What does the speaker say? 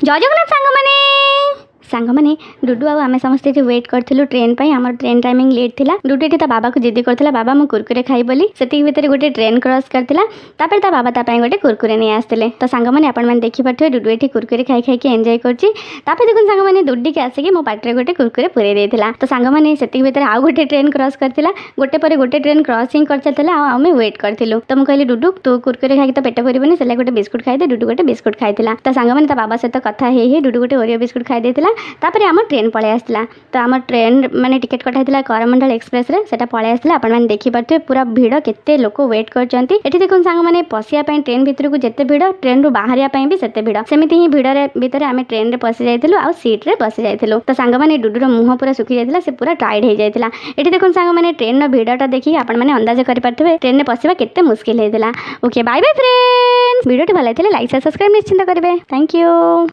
जय जगन्नाथ सांगमाने डुडू आम समस्ते वेट करूँ ट्रेन पर आम ट्रेन टाइमिंग लेट थी। डुडू ये बाबा को जिद्दी करता बाबा मु कुरकुरे खाई बोली से भितर गोटे ट्रेन क्रॉस करता ता बाबा तापाई गोटे कुरकुरे नहीं आसते। तो सांगमाने आपण देखिपे डुडू ये कुरकुरे खाई खाई एंजॉय करछि। देखो सांगमाने दौड़ी आसिक मो पाटे गोटे कुरकुरे पुरे देता। तो सांगमाने से भितर आउ गोटे ट्रेन क्रॉस करता गोटे पर गोटे ट्रेन क्रॉसिंग कर चलता आम वेट करूँ। तो मुझे कहली डुडू तू कुरकुरे खाई तो पेट भरबनी से गोटे बिस्कुट खाई डुडू गोटे बिस्कुट खाई। तो सांगमाने बाबा सहित कथा हे डुडू गोटे ओरियो बिस्कुट खाई तापर आम ट्रेन पलि आसला। तो आम ट्रेन माने टिकेट कटाई करमंडल एक्सप्रेस रे सेटा पलि आसला। आपण मैंने देखिपे पूरा भिड़ केते लोक वेट करछंती। एठी देखो सांग माने पसिया पई ट्रेन भितर को जेते भिड़ ट्रेन रु बाहरिया पई भी सेते भिड़ सेमिति ही भिड़ रे भितर आम ट्रेन रे पसि जाइथिलु आ सीट रे पसि जाइथिलु। तो सांग माने डुडुर मुंह पूरा सुखी जाइथिला से पूरा टाइट हो जाइथिला। एठी देखो सांग माने ट्रेन रो भिड़टा देखि आपण माने अंदाज करि पारथिबे ट्रेन रे पसिबा केते मुश्किल हेतिला। Okay bye bye friends. Video भल लाइक सब्सक्राइब निश्चिंत करेंगे। Thank you.